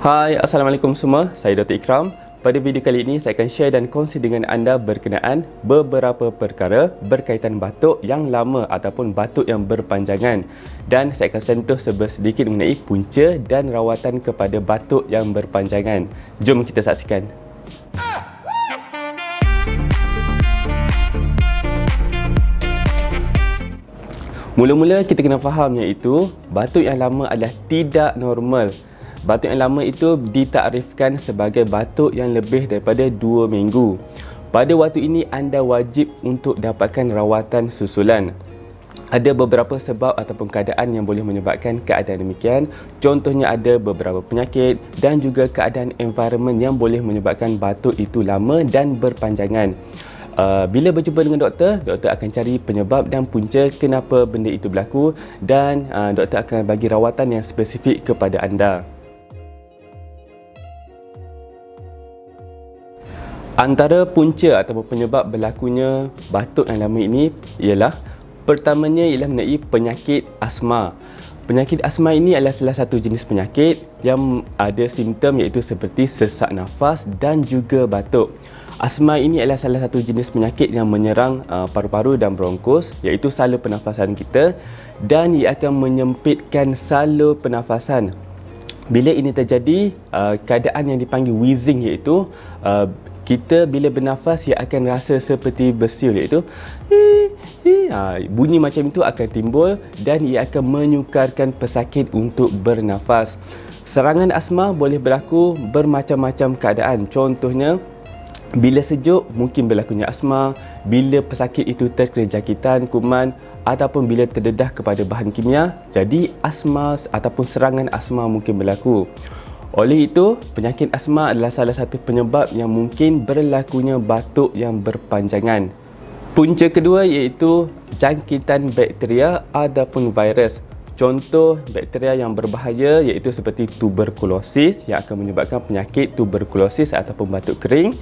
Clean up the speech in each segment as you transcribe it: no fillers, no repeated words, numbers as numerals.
Hai, Assalamualaikum semua. Saya Dr. Ikram. Pada video kali ini, saya akan share dan kongsi dengan anda berkenaan beberapa perkara berkaitan batuk yang lama ataupun batuk yang berpanjangan. Dan saya akan sentuh sedikit mengenai punca dan rawatan kepada batuk yang berpanjangan. Jom kita saksikan. Mula-mula kita kena faham iaitu batuk yang lama adalah tidak normal. Batuk yang lama itu ditakrifkan sebagai batuk yang lebih daripada 2 minggu. Pada waktu ini anda wajib untuk dapatkan rawatan susulan. Ada beberapa sebab ataupun keadaan yang boleh menyebabkan keadaan demikian. Contohnya ada beberapa penyakit dan juga keadaan environment yang boleh menyebabkan batuk itu lama dan berpanjangan. Bila berjumpa dengan doktor akan cari penyebab dan punca kenapa benda itu berlaku dan doktor akan bagi rawatan yang spesifik kepada anda. Antara punca ataupun penyebab berlakunya batuk yang lama ini ialah pertamanya ialah mengenai penyakit asma. Penyakit asma ini adalah salah satu jenis penyakit yang ada simptom iaitu seperti sesak nafas dan juga batuk. Asma ini adalah salah satu jenis penyakit yang menyerang paru-paru dan bronkus iaitu salur pernafasan kita dan ia akan menyempitkan salur pernafasan. Bila ini terjadi, keadaan yang dipanggil wheezing iaitu kita bila bernafas ia akan rasa seperti bersiul iaitu bunyi macam itu akan timbul dan ia akan menyukarkan pesakit untuk bernafas. Serangan asma boleh berlaku bermacam-macam keadaan. Contohnya bila sejuk mungkin berlakunya asma, bila pesakit itu terkena jangkitan kuman ataupun bila terdedah kepada bahan kimia, jadi asma ataupun serangan asma mungkin berlaku. Oleh itu, penyakit asma adalah salah satu penyebab yang mungkin berlakunya batuk yang berpanjangan. Punca kedua iaitu jangkitan bakteria ataupun virus. Contoh bakteria yang berbahaya iaitu seperti tuberkulosis yang akan menyebabkan penyakit tuberkulosis ataupun batuk kering.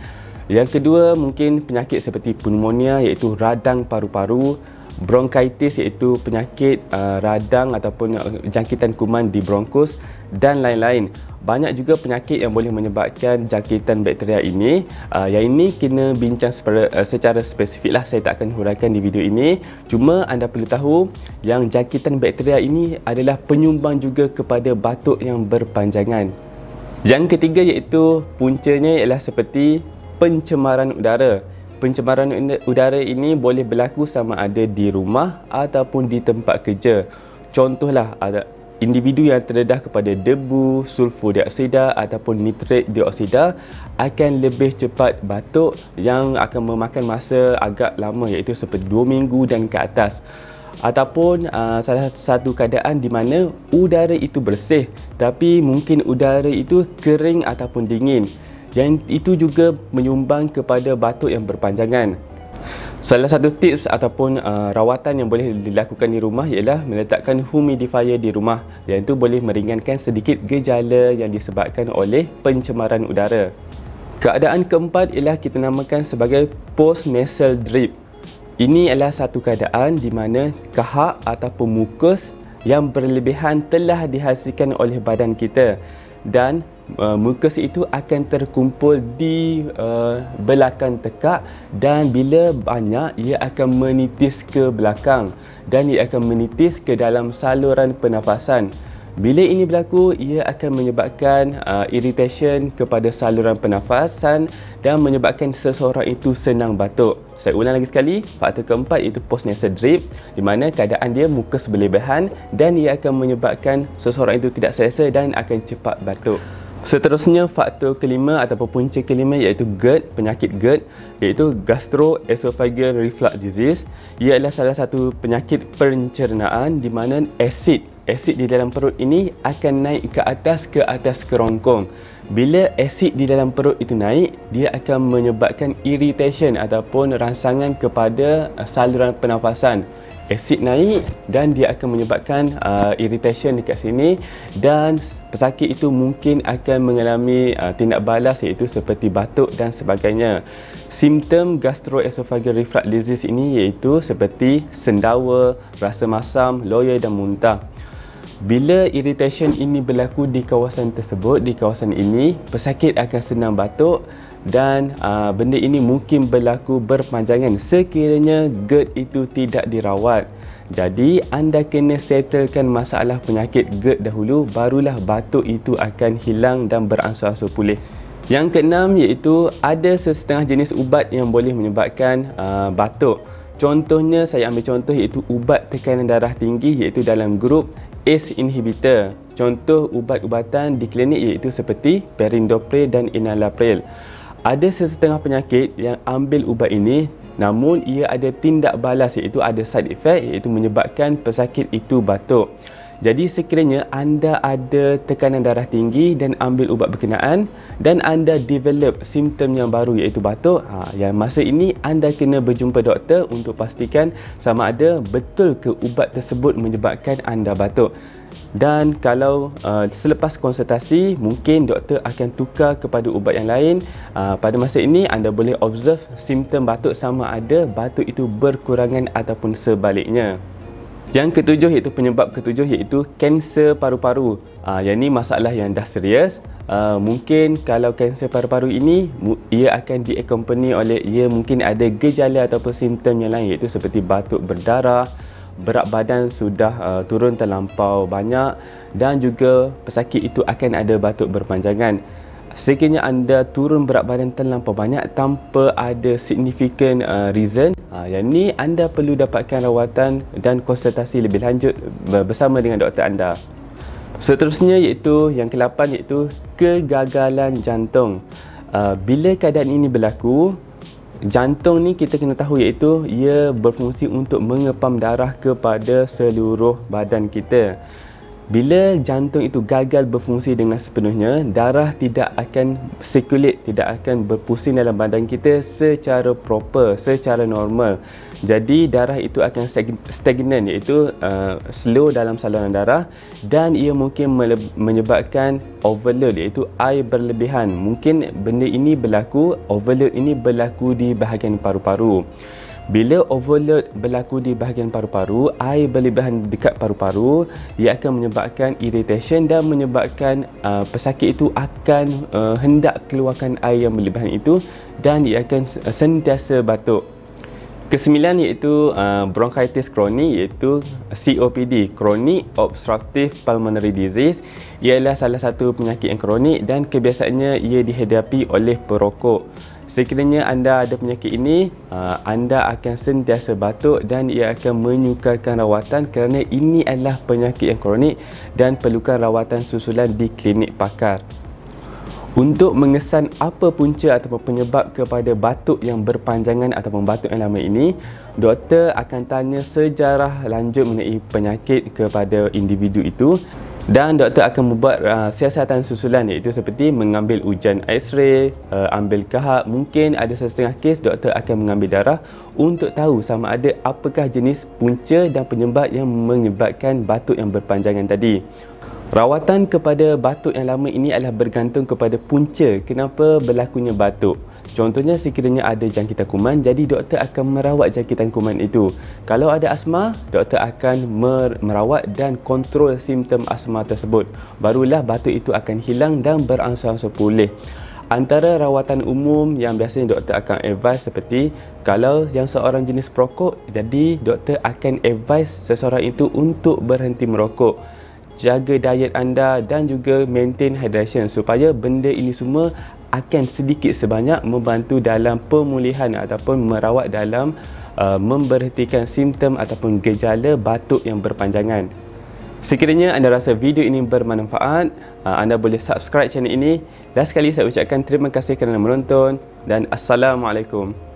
Yang kedua mungkin penyakit seperti pneumonia iaitu radang paru-paru, bronkitis iaitu penyakit radang ataupun jangkitan kuman di bronkus dan lain-lain. Banyak juga penyakit yang boleh menyebabkan jangkitan bakteria ini. Yang ini kena bincang secara spesifik lah. Saya tak akan huraikan di video ini. Cuma anda perlu tahu yang jangkitan bakteria ini adalah penyumbang juga kepada batuk yang berpanjangan. Yang ketiga iaitu puncanya ialah seperti pencemaran udara. Pencemaran udara ini boleh berlaku sama ada di rumah ataupun di tempat kerja. Contohlah ada individu yang terdedah kepada debu, sulfur dioksida ataupun nitrat dioksida akan lebih cepat batuk yang akan memakan masa agak lama iaitu seperti 2 minggu dan ke atas. Ataupun salah satu keadaan di mana udara itu bersih tapi mungkin udara itu kering ataupun dingin. Yang itu juga menyumbang kepada batuk yang berpanjangan. Salah satu tips ataupun rawatan yang boleh dilakukan di rumah ialah meletakkan humidifier di rumah yang itu boleh meringankan sedikit gejala yang disebabkan oleh pencemaran udara. Keadaan keempat ialah kita namakan sebagai post-nasal drip. Ini adalah satu keadaan di mana kahak ataupun mukus yang berlebihan telah dihasilkan oleh badan kita dan mukus itu akan terkumpul di belakang tekak dan bila banyak ia akan menitis ke belakang dan ia akan menitis ke dalam saluran pernafasan. Bila ini berlaku ia akan menyebabkan irritation kepada saluran pernafasan dan menyebabkan seseorang itu senang batuk. Saya ulang lagi sekali, faktor keempat iaitu post-nasal drip di mana keadaan dia mukus berlebihan dan ia akan menyebabkan seseorang itu tidak selesa dan akan cepat batuk. Seterusnya faktor kelima ataupun punca kelima iaitu GERD, penyakit GERD iaitu gastroesophageal reflux disease. Ia adalah salah satu penyakit pencernaan di mana asid di dalam perut ini akan naik ke atas kerongkong. Bila asid di dalam perut itu naik, dia akan menyebabkan irritation ataupun rangsangan kepada saluran pernafasan. Asid naik dan dia akan menyebabkan irritation dekat sini dan pesakit itu mungkin akan mengalami tindak balas iaitu seperti batuk dan sebagainya. Simptom gastroesophageal reflux disease ini iaitu seperti sendawa, rasa masam, loya dan muntah. Bila irritation ini berlaku di kawasan tersebut, di kawasan ini, pesakit akan senang batuk dan benda ini mungkin berlaku berpanjangan sekiranya GERD itu tidak dirawat. Jadi anda kena settlekan masalah penyakit GERD dahulu, barulah batuk itu akan hilang dan beransur-ansur pulih. Yang keenam iaitu ada sesetengah jenis ubat yang boleh menyebabkan batuk. Contohnya, saya ambil contoh iaitu ubat tekanan darah tinggi iaitu dalam grup ACE inhibitor. Contoh ubat-ubatan di klinik iaitu seperti perindopril dan enalapril. Ada sesetengah penyakit yang ambil ubat ini namun ia ada tindak balas iaitu ada side effect iaitu menyebabkan pesakit itu batuk. Jadi sekiranya anda ada tekanan darah tinggi dan ambil ubat berkenaan dan anda develop simptom yang baru iaitu batuk, yang masa ini anda kena berjumpa doktor untuk pastikan sama ada betul ke ubat tersebut menyebabkan anda batuk. Dan kalau selepas konsultasi mungkin doktor akan tukar kepada ubat yang lain. Pada masa ini anda boleh observe simptom batuk sama ada batuk itu berkurangan ataupun sebaliknya. Yang ketujuh iaitu penyebab ketujuh iaitu kanser paru-paru. Yang ni masalah yang dah serius. Mungkin kalau kanser paru-paru ini ia akan diaccompany oleh mungkin ada gejala ataupun simptom yang lain iaitu seperti batuk berdarah, berat badan sudah turun terlampau banyak dan juga pesakit itu akan ada batuk berpanjangan. Sekiranya anda turun berat badan terlampau banyak tanpa ada significant reason, yang ni anda perlu dapatkan rawatan dan konsultasi lebih lanjut bersama dengan doktor anda. Seterusnya iaitu yang ke-8 iaitu kegagalan jantung. Bila keadaan ini berlaku, jantung ni kita kena tahu iaitu ia berfungsi untuk mengepam darah kepada seluruh badan kita. Bila jantung itu gagal berfungsi dengan sepenuhnya, darah tidak akan circulate, tidak akan berpusing dalam badan kita secara proper, secara normal. Jadi darah itu akan stagnan iaitu slow dalam saluran darah dan ia mungkin menyebabkan overload iaitu air berlebihan. Mungkin benda ini berlaku, overload ini berlaku di bahagian paru-paru. Bila overload berlaku di bahagian paru-paru, air berlebihan dekat paru-paru, ia akan menyebabkan irritation dan menyebabkan pesakit itu akan hendak keluarkan air yang berlebihan itu dan ia akan sentiasa batuk. Kesembilan iaitu bronchitis kronik iaitu COPD, Chronic Obstructive Pulmonary Disease. Ialah salah satu penyakit yang kronik dan kebiasaannya ia dihadapi oleh perokok. Sekiranya anda ada penyakit ini, anda akan sentiasa batuk dan ia akan menyukarkan rawatan kerana ini adalah penyakit yang kronik dan perlukan rawatan susulan di klinik pakar. Untuk mengesan apa punca ataupun penyebab kepada batuk yang berpanjangan ataupun batuk yang lama ini, doktor akan tanya sejarah lanjut mengenai penyakit kepada individu itu dan doktor akan membuat siasatan susulan iaitu seperti mengambil ujian X-ray, ambil kahak, mungkin ada setengah kes doktor akan mengambil darah untuk tahu sama ada apakah jenis punca dan penyebab yang menyebabkan batuk yang berpanjangan tadi. Rawatan kepada batuk yang lama ini adalah bergantung kepada punca kenapa berlakunya batuk. Contohnya sekiranya ada jangkitan kuman, jadi doktor akan merawat jangkitan kuman itu. Kalau ada asma, doktor akan merawat dan kontrol simptom asma tersebut. Barulah batuk itu akan hilang dan beransur-ansur pulih. Antara rawatan umum yang biasanya doktor akan advise seperti kalau yang seorang jenis perokok, jadi doktor akan advise seseorang itu untuk berhenti merokok. Jaga diet anda dan juga maintain hydration supaya benda ini semua akan sedikit sebanyak membantu dalam pemulihan ataupun merawat dalam memberhentikan simptom ataupun gejala batuk yang berpanjangan. Sekiranya anda rasa video ini bermanfaat, anda boleh subscribe channel ini. Dan sekali saya ucapkan terima kasih kerana menonton dan Assalamualaikum.